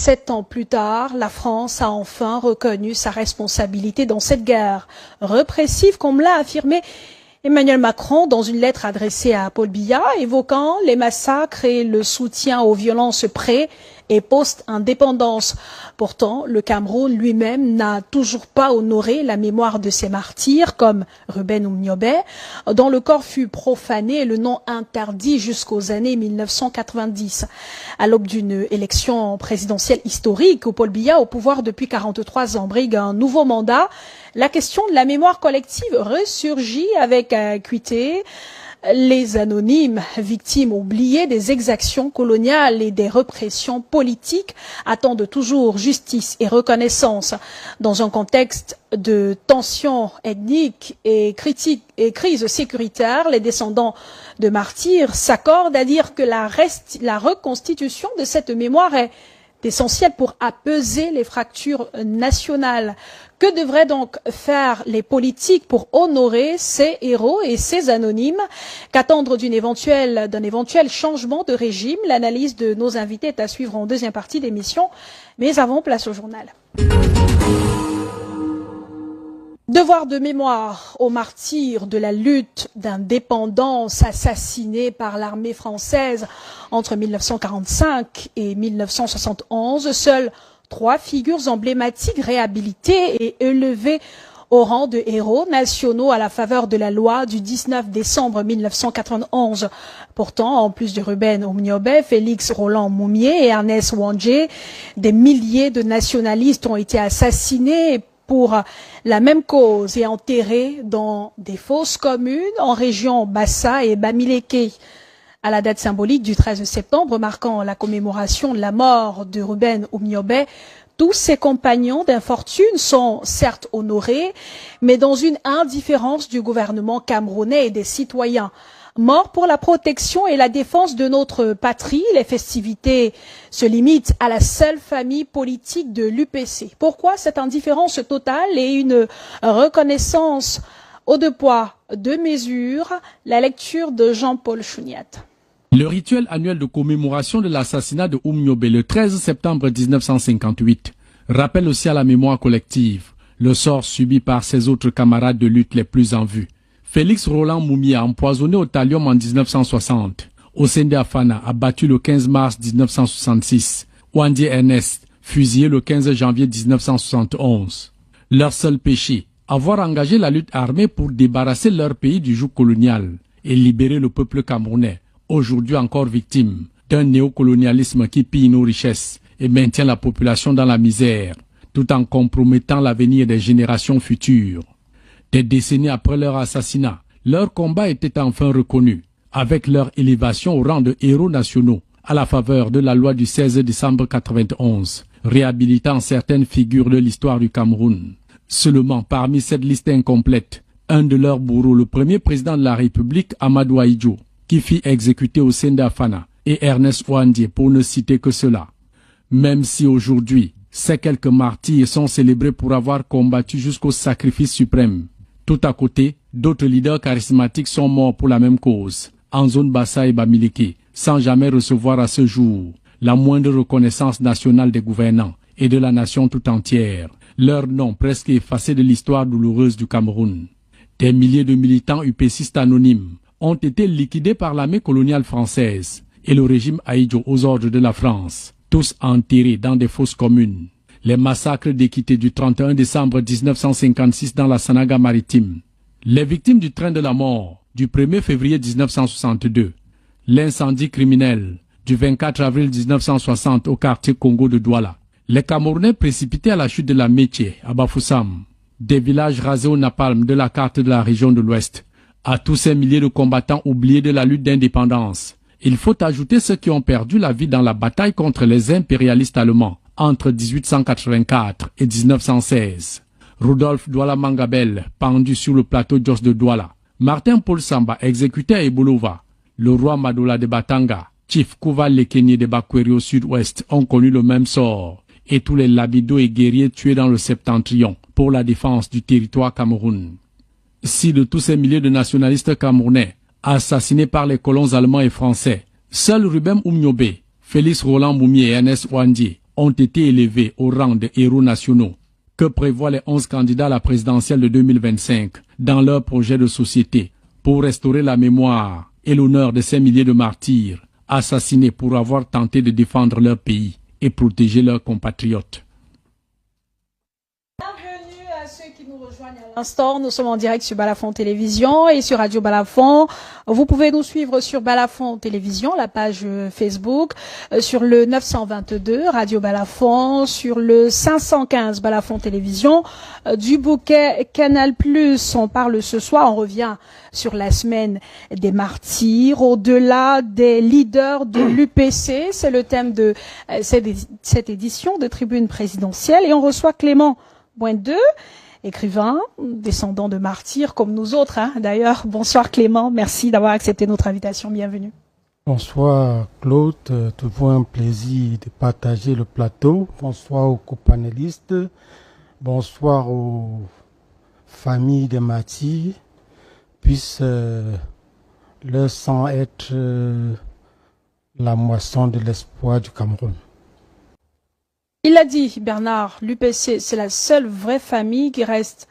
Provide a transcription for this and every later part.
7 ans plus tard, la France a enfin reconnu sa responsabilité dans cette guerre répressive, comme l'a affirmé Emmanuel Macron dans une lettre adressée à Paul Biya, évoquant les massacres et le soutien aux violences pré- et post-indépendance. Pourtant, le Cameroun lui-même n'a toujours pas honoré la mémoire de ses martyrs, comme Ruben Oumniobé, dont le corps fut profané et le nom interdit jusqu'aux années 1990. À l'aube d'une élection présidentielle historique, où Paul Biya, au pouvoir depuis 43 ans, brigue un nouveau mandat, la question de la mémoire collective ressurgit avec acuité. Les anonymes, victimes oubliées des exactions coloniales et des répressions politiques, attendent toujours justice et reconnaissance. Dans un contexte de tensions ethniques et crise sécuritaire, les descendants de martyrs s'accordent à dire que la reconstitution de cette mémoire est essentielle pour apaiser les fractures nationales. Que devraient donc faire les politiques pour honorer ces héros et ces anonymes? Qu'attendre d'un éventuel changement de régime? L'analyse de nos invités est à suivre en deuxième partie d'émission. Mais avant, place au journal. Devoir de mémoire aux martyrs de la lutte d'indépendance assassinés par l'armée française entre 1945 et 1971. Seules 3 figures emblématiques réhabilitées et élevées au rang de héros nationaux à la faveur de la loi du 19 décembre 1991. Pourtant, en plus de Ruben Oumniobé, Félix Roland Moumié et Ernest Ouandjé, des milliers de nationalistes ont été assassinés pour la même cause et enterrés dans des fosses communes en région Bassa et Bamileke. À la date symbolique du 13 septembre, marquant la commémoration de la mort de Ruben Oumniobé, tous ses compagnons d'infortune sont certes honorés, mais dans une indifférence du gouvernement camerounais et des citoyens. Morts pour la protection et la défense de notre patrie, les festivités se limitent à la seule famille politique de l'UPC. Pourquoi cette indifférence totale et une reconnaissance au deux poids, deux mesures? La lecture de Jean-Paul Chouniat. Le rituel annuel de commémoration de l'assassinat de Oumniobé le 13 septembre 1958 rappelle aussi à la mémoire collective le sort subi par ses autres camarades de lutte les plus en vue. Félix Roland Moumié, empoisonné au thallium en 1960. Osende Afana, abattu le 15 mars 1966. Ouandjé Ernest, fusillé le 15 janvier 1971. Leur seul péché, avoir engagé la lutte armée pour débarrasser leur pays du joug colonial et libérer le peuple camerounais, aujourd'hui encore victime d'un néocolonialisme qui pille nos richesses et maintient la population dans la misère, tout en compromettant l'avenir des générations futures. Des décennies après leur assassinat, leur combat était enfin reconnu, avec leur élévation au rang de héros nationaux, à la faveur de la loi du 16 décembre 91, réhabilitant certaines figures de l'histoire du Cameroun. Seulement, parmi cette liste incomplète, un de leurs bourreaux, le premier président de la République, Amadou Ahidjo, qui fit exécuter Osende Afana et Ernest Ouandjé, pour ne citer que cela. Même si aujourd'hui, ces quelques martyrs sont célébrés pour avoir combattu jusqu'au sacrifice suprême. Tout à côté, d'autres leaders charismatiques sont morts pour la même cause, en zone Bassa et Bamileke, sans jamais recevoir à ce jour la moindre reconnaissance nationale des gouvernants et de la nation tout entière, leur nom presque effacé de l'histoire douloureuse du Cameroun. Des milliers de militants UPCistes anonymes ont été liquidés par l'armée coloniale française et le régime Ahidjo aux ordres de la France, tous enterrés dans des fosses communes. Les massacres d'Équité du 31 décembre 1956 dans la Sanaga maritime, les victimes du train de la mort du 1er février 1962, l'incendie criminel du 24 avril 1960 au quartier Congo de Douala, les Camerounais précipités à la chute de la Métier à Bafoussam, des villages rasés au napalm de la carte de la région de l'Ouest, à tous ces milliers de combattants oubliés de la lutte d'indépendance. Il faut ajouter ceux qui ont perdu la vie dans la bataille contre les impérialistes allemands entre 1884 et 1916. Rudolf Douala Mangabel, pendu sur le plateau d'os de Douala. Martin Paul Samba, exécuté à Ebolova. Le roi Madoula de Batanga, Chief Kouva Lekenie de Bakweri au sud-ouest ont connu le même sort. Et tous les labidos et guerriers tués dans le septentrion pour la défense du territoire Cameroun. Si de tous ces milliers de nationalistes camerounais assassinés par les colons allemands et français, seuls Ruben Oumniobé, Félix Roland Moumié et Ernest Ouandjé ont été élevés au rang de héros nationaux. Que prévoient les 11 candidats à la présidentielle de 2025 dans leur projet de société pour restaurer la mémoire et l'honneur de ces milliers de martyrs assassinés pour avoir tenté de défendre leur pays et protéger leurs compatriotes? Bienvenue à ceux qui nous rejoignent à l'instant. Nous sommes en direct sur Balafon Télévision et sur Radio Balafon. Vous pouvez nous suivre sur Balafon Télévision, la page Facebook, sur le 922 Radio Balafon, sur le 515 Balafon Télévision, du bouquet Canal+. On parle ce soir, on revient sur la semaine des martyrs, au-delà des leaders de l'UPC. C'est le thème de cette édition de Tribune présidentielle et on reçoit Clément Boindeux, écrivain, descendant de martyrs comme nous autres. D'ailleurs, bonsoir Clément, merci d'avoir accepté notre invitation, bienvenue. Bonsoir Claude, toujours un plaisir de partager le plateau. Bonsoir aux copanélistes, bonsoir aux familles des martyrs. Puisse leur sang être la moisson de l'espoir du Cameroun. Il a dit, Bernard, l'UPC, c'est la seule vraie famille qui reste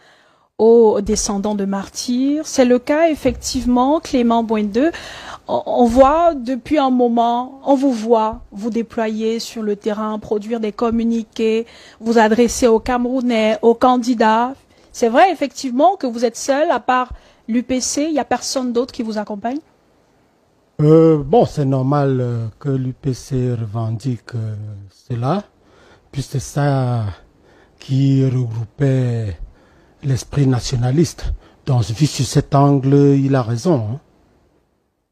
aux descendants de martyrs. C'est le cas, effectivement, Clément Boindeux. On voit depuis un moment, on vous voit vous déployer sur le terrain, produire des communiqués, vous adresser aux Camerounais, aux candidats. C'est vrai, effectivement, que vous êtes seul, à part l'UPC, il n'y a personne d'autre qui vous accompagne? Bon, c'est normal que l'UPC revendique cela. Puis c'est ça qui regroupait l'esprit nationaliste. Donc, vu sur cet angle, il a raison.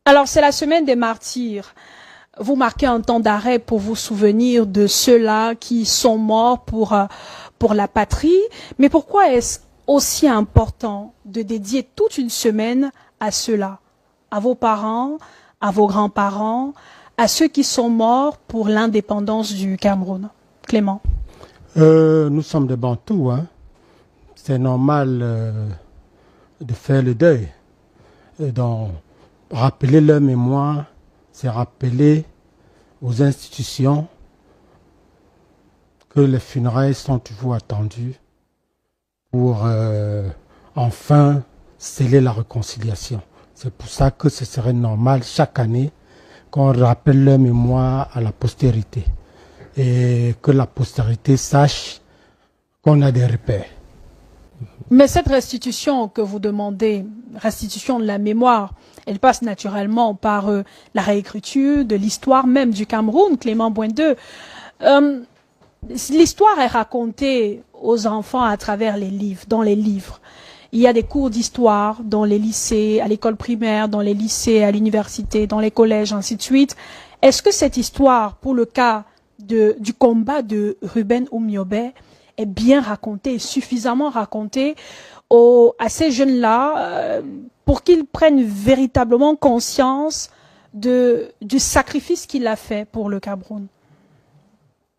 Alors, c'est la semaine des martyrs. Vous marquez un temps d'arrêt pour vous souvenir de ceux-là qui sont morts pour la patrie. Mais pourquoi est-ce aussi important de dédier toute une semaine à ceux-là, à vos parents, à vos grands-parents, à ceux qui sont morts pour l'indépendance du Cameroun? Clément. Nous sommes des Bantous. C'est normal de faire le deuil. Donc, rappeler leur mémoire, c'est rappeler aux institutions que les funérailles sont toujours attendues pour enfin sceller la réconciliation. C'est pour ça que ce serait normal chaque année qu'on rappelle leur mémoire à la postérité et que la postérité sache qu'on a des repères. Mais cette restitution que vous demandez, restitution de la mémoire, elle passe naturellement par la réécriture de l'histoire même du Cameroun, Clément Boindeux. L'histoire est racontée aux enfants à travers les livres, dans les livres. Il y a des cours d'histoire dans les lycées, à l'école primaire, dans les lycées, à l'université, dans les collèges, ainsi de suite. Est-ce que cette histoire, pour le cas du combat de Ruben Oumniobé, est bien racontée, suffisamment racontée à ces jeunes-là pour qu'ils prennent véritablement conscience du sacrifice qu'il a fait pour le Cameroun?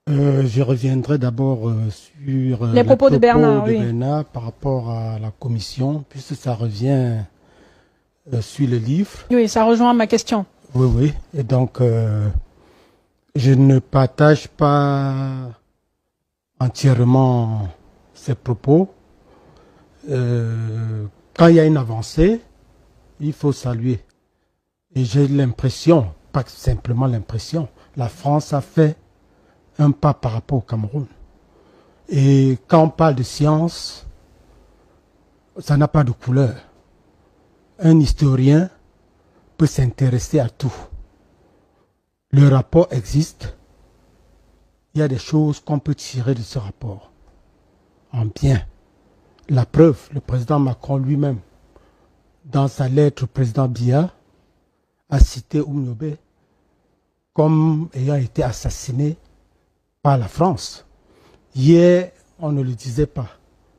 Je reviendrai d'abord sur les propos de Bernard, oui. Par rapport à la commission, puisque ça revient sur le livre. Oui, ça rejoint ma question. Oui, oui. Et donc, je ne partage pas entièrement ces propos. Quand il y a une avancée, il faut saluer. Et j'ai l'impression, pas simplement l'impression, la France a fait un pas par rapport au Cameroun. Et quand on parle de science, ça n'a pas de couleur. Un historien peut s'intéresser à tout. Le rapport existe. Il y a des choses qu'on peut tirer de ce rapport. En bien. La preuve, le président Macron lui-même, dans sa lettre au président Biya, a cité Oumniobé comme ayant été assassiné par la France. Hier, on ne le disait pas.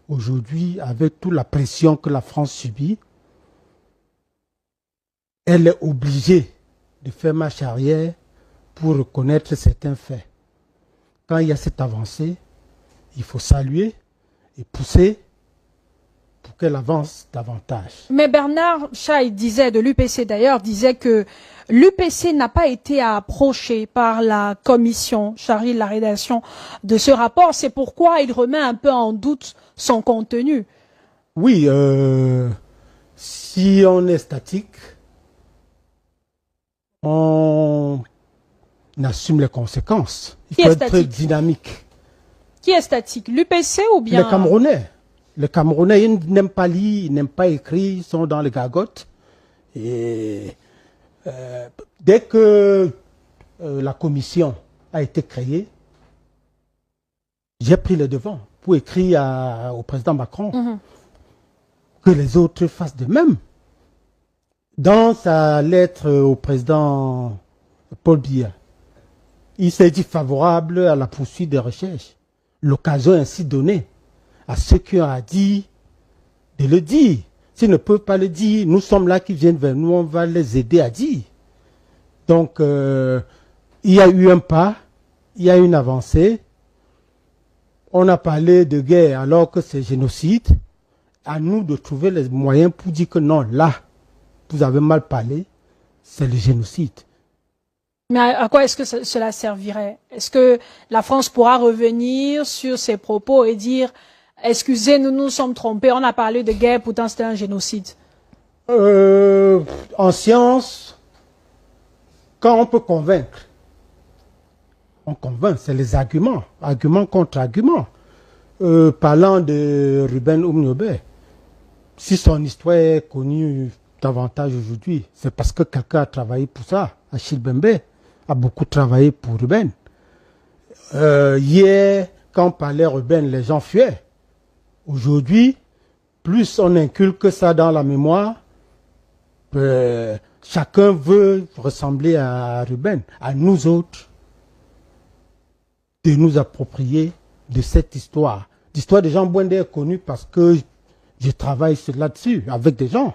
Aujourd'hui, avec toute la pression que la France subit, elle est obligée de faire marche arrière pour reconnaître certains faits. Quand il y a cette avancée, il faut saluer et pousser pour qu'elle avance davantage. Mais Bernard Chaï disait, de l'UPC d'ailleurs, disait que l'UPC n'a pas été approché par la commission chargée de la rédaction de ce rapport. C'est pourquoi il remet un peu en doute son contenu. Oui, si on est statique, on assume les conséquences. Il faut être dynamique. Qui est statique? L'UPC ou bien... Les Camerounais. Les Camerounais, ils n'aiment pas lire, ils n'aiment pas écrire, ils sont dans les gargotes. Et dès que la commission a été créée, j'ai pris le devant pour écrire au président Macron que les autres fassent de même. Dans sa lettre au président Paul Biya, il s'est dit favorable à la poursuite des recherches. L'occasion ainsi donnée à ceux qui ont à dire de le dire. S'ils ne peuvent pas le dire, nous sommes là qui viennent vers nous, on va les aider à dire. Donc, il y a eu un pas, il y a une avancée. On a parlé de guerre alors que c'est génocide. À nous de trouver les moyens pour dire que non, là, vous avez mal parlé, c'est le génocide. Mais à quoi est-ce que cela servirait? Est-ce que la France pourra revenir sur ses propos et dire « Excusez, nous nous sommes trompés, on a parlé de guerre, pourtant c'était un génocide ». En science, quand on peut convaincre, on convainc, c'est les arguments, argument contre argument. Parlant de Ruben Oumniobé, si son histoire est connue davantage aujourd'hui, c'est parce que quelqu'un a travaillé pour ça. Achille Bembe a beaucoup travaillé pour Ruben. Hier, quand on parlait Ruben, les gens fuyaient. Aujourd'hui, plus on inculque ça dans la mémoire, chacun veut ressembler à Ruben, à nous autres, de nous approprier de cette histoire. L'histoire de Jean Bwende est connue parce que je travaille là-dessus avec des gens.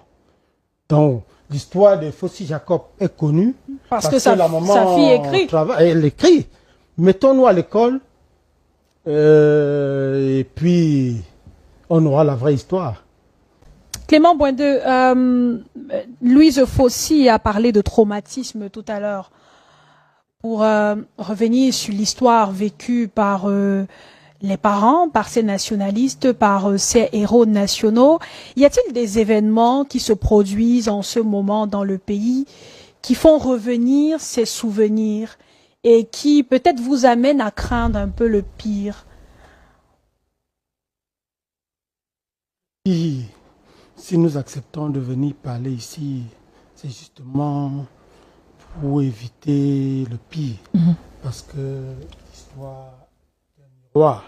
Donc, l'histoire de Fossi Jacob est connue parce que sa fille écrit. Elle écrit. Mettons-nous à l'école et puis on aura la vraie histoire. Clément Bwende, Louise Fossi a parlé de traumatisme tout à l'heure. Pour revenir sur l'histoire vécue par les parents, par ces nationalistes, par ces héros nationaux, y a-t-il des événements qui se produisent en ce moment dans le pays qui font revenir ces souvenirs et qui peut-être vous amènent à craindre un peu le pire? Si nous acceptons de venir parler ici, c'est justement pour éviter le pire. Parce que l'histoire est un miroir.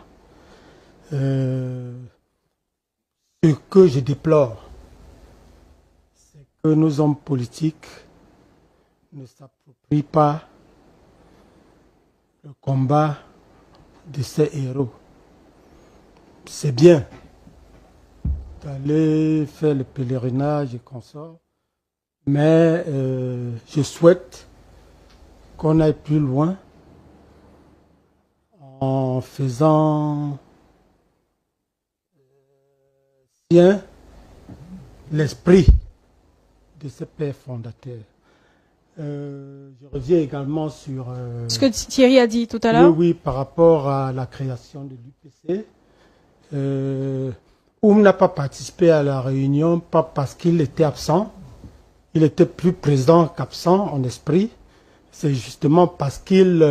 Ce que je déplore, c'est que nos hommes politiques ne s'approprient pas le combat de ces héros. C'est bien d'aller faire le pèlerinage et consorts, mais je souhaite qu'on aille plus loin en faisant sien l'esprit de ces pères fondateurs. Je reviens également sur... ce que Thierry a dit tout à l'heure. Oui, par rapport à la création de l'UPC. Oum n'a pas participé à la réunion, pas parce qu'il était absent. Il était plus présent qu'absent en esprit. C'est justement parce qu'il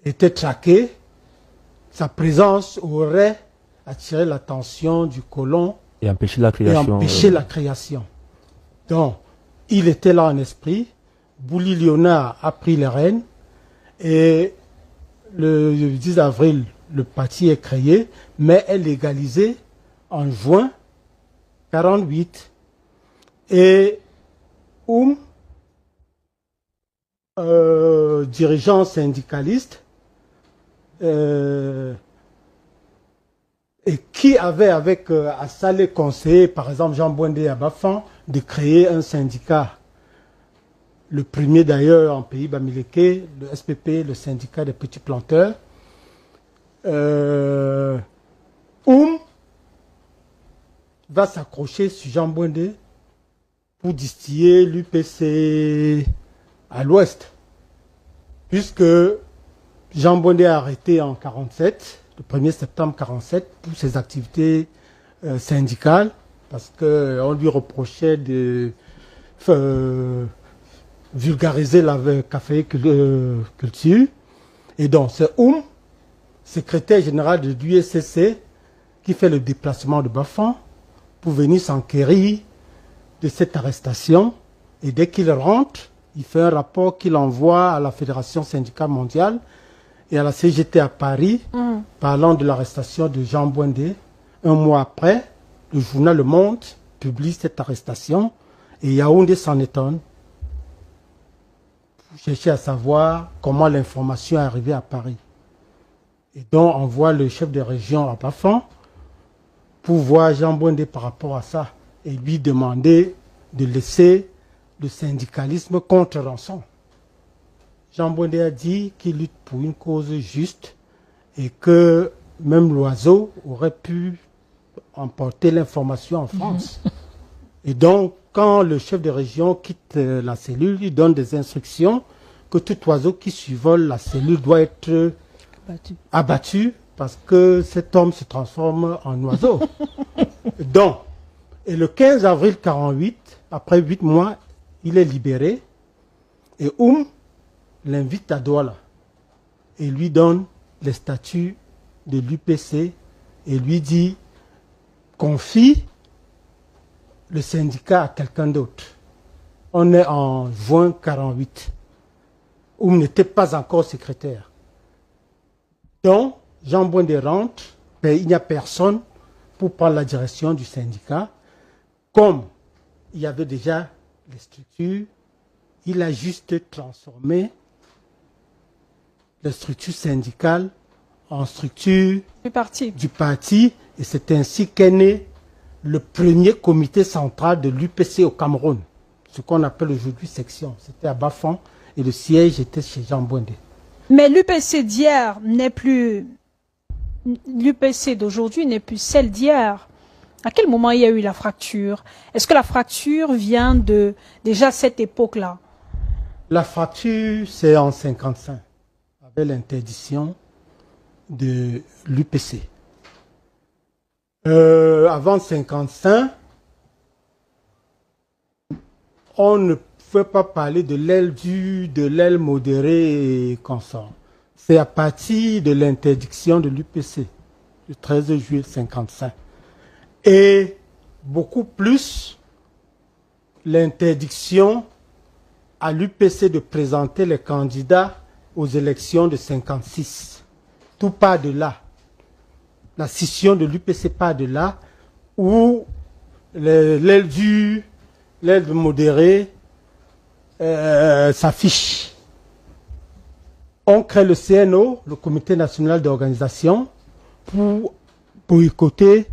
était traqué. Sa présence aurait attiré l'attention du colon et empêché la création. Donc, il était là en esprit. Bouli Léonard a pris les rênes. Et le 10 avril, le parti est créé, mais est légalisé en juin 48. Et dirigeant syndicaliste, et qui avait avec Assalé conseillé, par exemple Jean Bwende Abafan, de créer un syndicat, le premier d'ailleurs en pays Bamileke, le SPP, le syndicat des petits planteurs. va s'accrocher sur Jean Bouindé pour distiller l'UPC à l'ouest. Puisque Jean Bouindé est arrêté en 47, le 1er septembre 47, pour ses activités syndicales, parce qu'on lui reprochait de vulgariser la caféiculture. Et donc, c'est secrétaire général de l'USCC, qui fait le déplacement de Bafan pour venir s'enquérir de cette arrestation. Et dès qu'il rentre, il fait un rapport qu'il envoie à la Fédération syndicale mondiale et à la CGT à Paris, parlant de l'arrestation de Jean Bouindé. Un mois après, le journal Le Monde publie cette arrestation et Yaoundé s'en étonne pour chercher à savoir comment l'information est arrivée à Paris. Et donc, on envoie le chef de région à Bafan pour voir Jean Bouindé par rapport à ça et lui demander de laisser le syndicalisme contre rançon. Jean Bouindé a dit qu'il lutte pour une cause juste et que même l'oiseau aurait pu emporter l'information en France. Et donc, quand le chef de région quitte la cellule, il donne des instructions que tout oiseau qui survole la cellule doit être abattu parce que cet homme se transforme en oiseau. Donc, et le 15 avril 48, après 8 mois, il est libéré et l'invite à Douala et lui donne les statuts de l'UPC et lui dit confie le syndicat à quelqu'un d'autre. On est en juin 48. N'était pas encore secrétaire. Donc, Jean Bouindé rentre, mais il n'y a personne pour prendre la direction du syndicat. Comme il y avait déjà les structures, il a juste transformé les structures syndicales en structure du parti. Et c'est ainsi qu'est né le premier comité central de l'UPC au Cameroun, ce qu'on appelle aujourd'hui section. C'était à Bafan et le siège était chez Jean Bouindé. Mais l'UPC d'hier n'est plus... L'UPC d'aujourd'hui n'est plus celle d'hier. À quel moment il y a eu la fracture? Est-ce que la fracture vient de déjà cette époque-là? La fracture, c'est en 1955, avec l'interdiction de l'UPC. Avant 1955, on ne pouvait pas parler de l'aile dure, de l'aile modérée et consort. C'est à partir de l'interdiction de l'UPC, le 13 juillet 1955. Et beaucoup plus l'interdiction à l'UPC de présenter les candidats aux élections de 1956. Tout part de là. La scission de l'UPC part de là, où l'aile dure, l'aile modérée s'affiche. On crée le CNO, le Comité national d'organisation, pour boycotter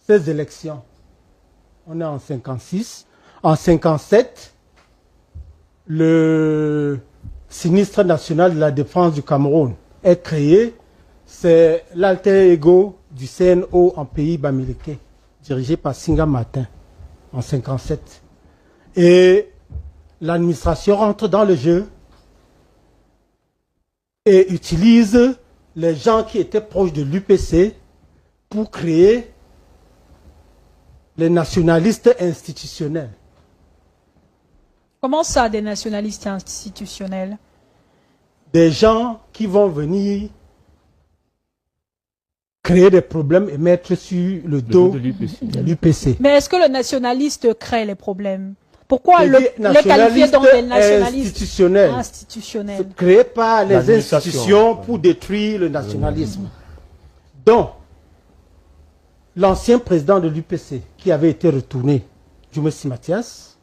ces élections. On est en 1956. En 1957, le sinistre national de la défense du Cameroun est créé. C'est l'alter ego du CNO en pays bamileke, dirigé par Singa Martin en 1957. Et l'administration rentre dans le jeu et utilise les gens qui étaient proches de l'UPC pour créer les nationalistes institutionnels. Comment ça, des nationalistes institutionnels? Des gens qui vont venir créer des problèmes et mettre sur le dos de l'UPC. Mais est-ce que le nationaliste crée les problèmes? Pourquoi les qualifier donc des nationalistes institutionnels? Créés par les institutions pour détruire le nationalisme. Donc, l'ancien président de l'UPC, qui avait été retourné, Djoumessi Mathias,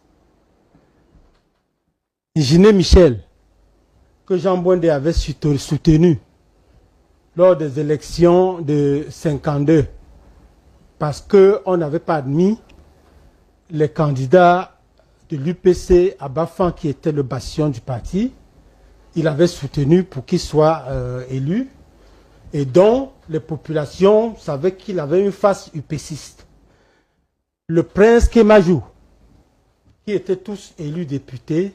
Ingénieur Michel, que Jean Bouindé avait soutenu lors des élections de 1952, parce qu'on n'avait pas admis les candidats de l'UPC à Bafan, qui était le bastion du parti. Il avait soutenu pour qu'il soit élu, et donc les populations savaient qu'il avait une face UPCiste. le prince Kémajou, qui étaient tous élus députés,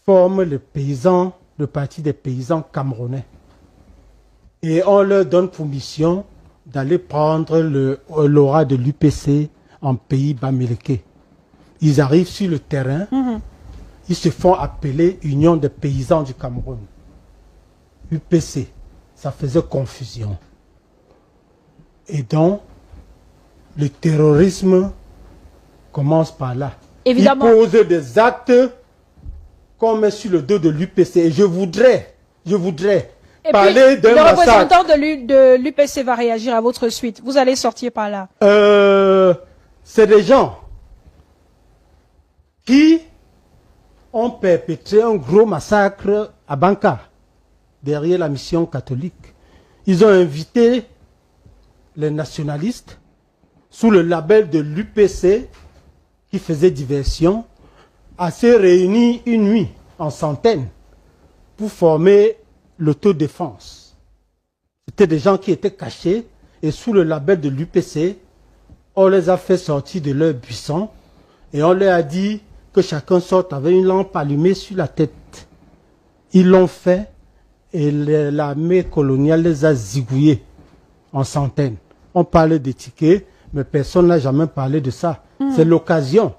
forment le parti des paysans camerounais. Et on leur donne pour mission d'aller prendre l'aura de l'UPC en pays bamileke. Ils arrivent sur le terrain, ils se font appeler Union des paysans du Cameroun. UPC, ça faisait confusion. Et donc, le terrorisme commence par là. Évidemment. Ils posent des actes qu'on met sur le dos de l'UPC. Et je voudrais Et parler puis, d'un le massacre. représentant de l'UPC va réagir à votre suite. Vous allez sortir par là. C'est des gens qui ont perpétré un gros massacre à Banka, derrière la mission catholique. Ils ont invité les nationalistes sous le label de l'UPC, qui faisait diversion, à se réunir une nuit en centaines pour former l'autodéfense. C'était des gens qui étaient cachés et sous le label de l'UPC, on les a fait sortir de leur buisson et on leur a dit que chacun sorte avec une lampe allumée sur la tête. Ils l'ont fait et l'armée coloniale les a zigouillés en centaines. On parlait des tickets, mais personne n'a jamais parlé de ça. C'est l'occasion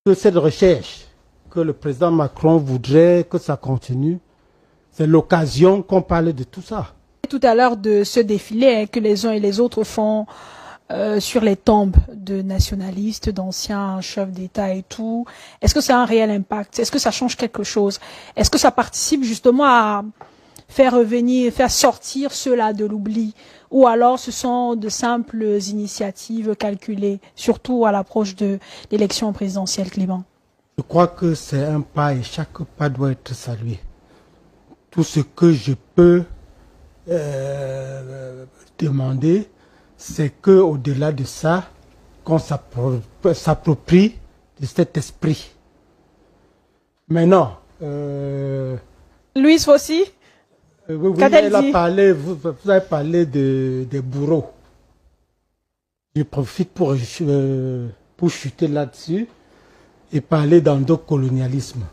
que cette recherche que le président Macron voudrait que ça continue, c'est l'occasion qu'on parle de tout ça. Tout à l'heure de ce défilé que les uns et les autres font sur les tombes de nationalistes, d'anciens chefs d'État et tout, est-ce que ça a un réel impact? Est-ce que ça change quelque chose? Est-ce que ça participe justement à faire revenir, faire sortir ceux-là de l'oubli? Ou alors ce sont de simples initiatives calculées, surtout à l'approche de l'élection présidentielle, Clément? Je crois que c'est un pas et chaque pas doit être salué. Tout ce que je peux demander, c'est qu'au-delà de ça, qu'on s'approprie de cet esprit. Maintenant, Louise Fossi, oui, qu'a-t-elle elle a dit? parlé, vous avez parlé des bourreaux. Je profite pour chuter là-dessus et parler d'endocolonialisme.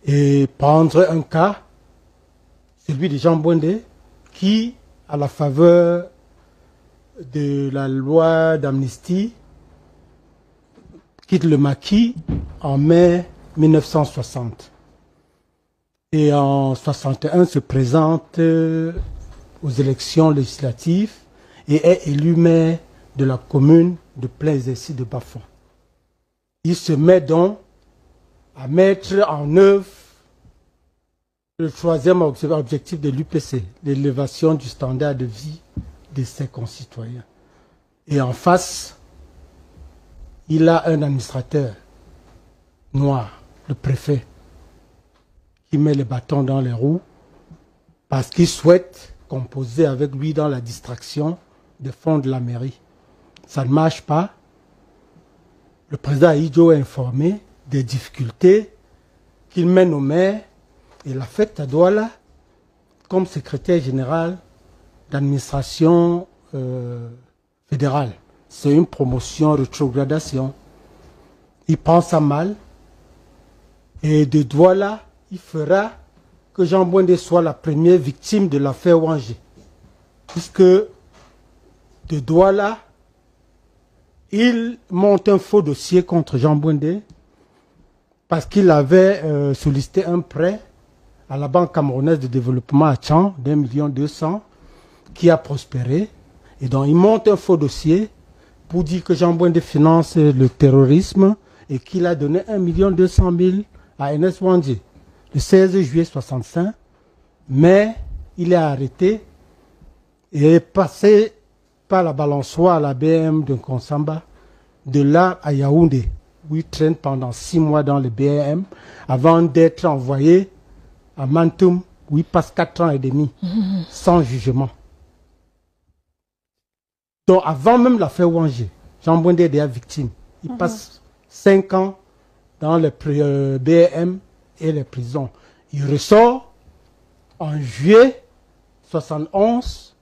Et prendre un cas, celui de Jean Bondé, qui, à la faveur de la loi d'amnistie, quitte le maquis en mai 1960. Et en 61 se présente aux élections législatives et est élu maire de la commune de plein exercice de Bafon. Il se met donc à mettre en œuvre le troisième objectif de l'UPC, l'élévation du standard de vie de ses concitoyens. Et en face, il a un administrateur noir, le préfet, qui met les bâtons dans les roues parce qu'il souhaite composer avec lui dans la distraction des fonds de la mairie. Ça ne marche pas. Le président Aïdjo est informé des difficultés qu'il mène au maire et l'affecte à Douala comme secrétaire général d'administration fédérale. C'est une promotion, rétrogradation. Il prend ça mal et de Douala, il fera que Jean Bondé soit la première victime de l'affaire Wangé. Puisque de Douala, il monte un faux dossier contre Jean Bondé parce qu'il avait sollicité un prêt à la Banque camerounaise de développement à Tchang d'1,2 million qui a prospéré. Et donc il monte un faux dossier pour dire que Jean Bondé finance le terrorisme et qu'il a donné 1,2 million à Ernest Wangé le 16 juillet 65. Mais il est arrêté et est passé par la balançoire à la BM de Konsamba, de là à Yaoundé, où il traîne pendant 6 mois dans le BM avant d'être envoyé à Mantoum, où il passe 4 ans et demi sans jugement. Donc avant même l'affaire Wangé, Jean Bondé est déjà victime. Il passe 5 ans dans le BM et les prisons. Il ressort en juillet 71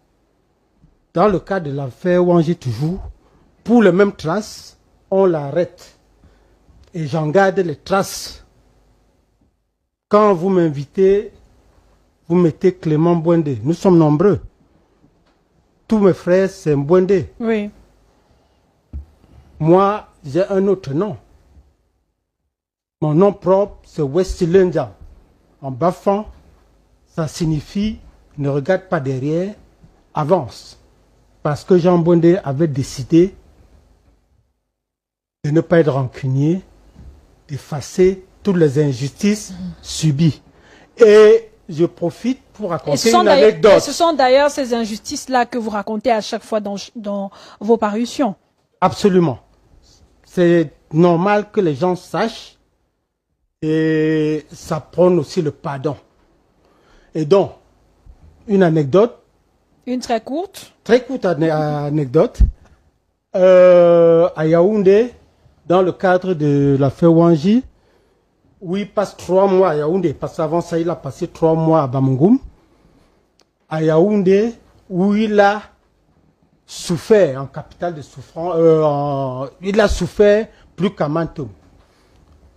dans le cas de l'affaire Wangé toujours, pour les mêmes traces, on l'arrête. Et j'en garde les traces. Quand vous m'invitez, vous mettez Clément Bouendé. Nous sommes nombreux. Tous mes frères, c'est Bouendé. Oui. Moi, j'ai un autre nom. Mon nom propre, c'est Westilendja. En bafan, ça signifie ne regarde pas derrière, avance. Parce que Jean Bouendé avait décidé de ne pas être rancunier, d'effacer toutes les injustices subies. Et je profite pour raconter une anecdote. Et ce sont d'ailleurs ces injustices-là que vous racontez à chaque fois dans vos parutions. Absolument. C'est normal que les gens sachent et ça prône aussi le pardon. Et donc, une anecdote. Une très courte. Très courte anecdote. À Yaoundé, dans le cadre de l'affaire Wanji, où il passe 3 mois à Yaoundé, parce qu'avant ça, il a passé 3 mois à Bamougoum. À Yaoundé, où il a souffert, en capitale de souffrance, il a souffert plus qu'à Mantoum.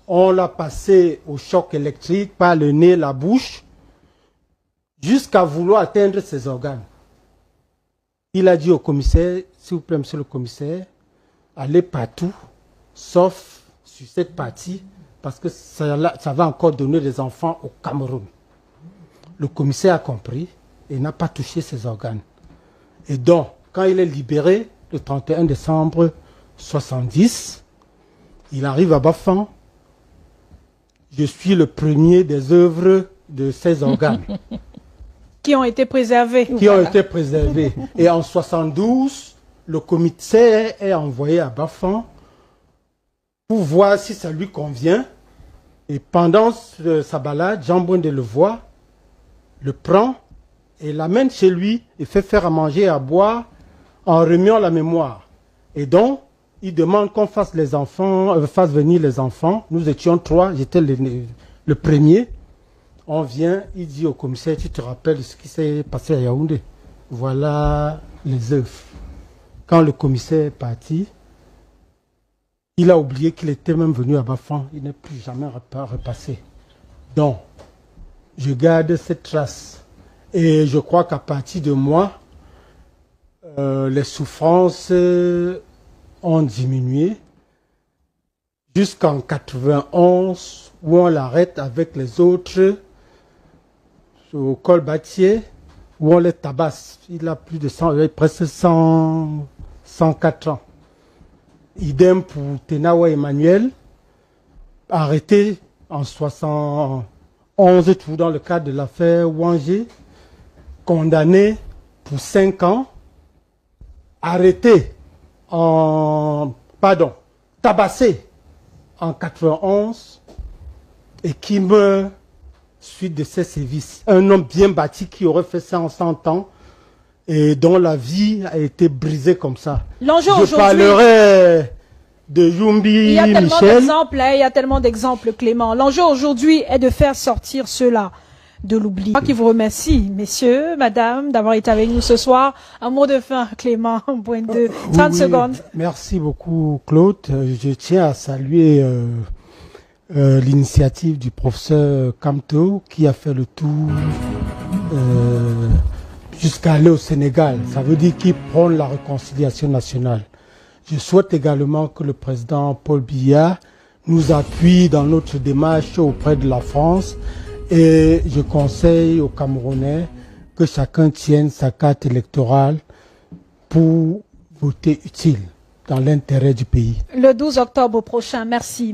On l'a passé au choc électrique par le nez, la bouche, jusqu'à vouloir atteindre ses organes. Il a dit au commissaire, s'il vous plaît, monsieur le commissaire, allez partout, sauf sur cette partie, parce que ça va encore donner des enfants au Cameroun. Le commissaire a compris et n'a pas touché ses organes. Et donc, quand il est libéré, le 31 décembre 1970, il arrive à Bafan. Je suis le premier des œuvres de ses organes. Qui ont été préservés. Qui ont été préservés. Et en 1972, le commissaire est envoyé à Bafan pour voir si ça lui convient. Et pendant sa balade, Jean Bouendé le voit, le prend et l'amène chez lui et fait faire à manger et à boire en remuant la mémoire. Et donc, il demande qu'on fasse les enfants, fasse venir les enfants. Nous étions 3, j'étais le premier. On vient, il dit au commissaire, tu te rappelles ce qui s'est passé à Yaoundé? Voilà les œuvres. Quand le commissaire est parti, il a oublié qu'il était même venu à Bafan. Il n'est plus jamais repassé. Donc, je garde cette trace. Et je crois qu'à partir de moi, les souffrances ont diminué jusqu'en 91 où on l'arrête avec les autres au col Batier où on les tabasse. Il a plus de 100, presque 104 ans. Idem pour Tenawa Emmanuel, arrêté en 71 tout dans le cadre de l'affaire Wangé, condamné pour 5 ans, arrêté tabassé en 91 et qui meurt suite de ses sévices. Un homme bien bâti qui aurait fait ça en 100 ans et dont la vie a été brisée comme ça. Je parlerai de Yumbi Michel. Il y a tellement d'exemples, Clément. L'enjeu aujourd'hui est de faire sortir ceux-là de l'oubli. Moi qui vous remercie, messieurs, madame, d'avoir été avec nous ce soir. Un mot de fin, Clément Bouendé. 30 secondes. Merci beaucoup, Claude. Je tiens à saluer l'initiative du professeur Kamto qui a fait le tour jusqu'à aller au Sénégal. Ça veut dire qu'il prône la réconciliation nationale. Je souhaite également que le président Paul Biya nous appuie dans notre démarche auprès de la France et je conseille aux Camerounais que chacun tienne sa carte électorale pour voter utile dans l'intérêt du pays. Le 12 octobre prochain. Merci.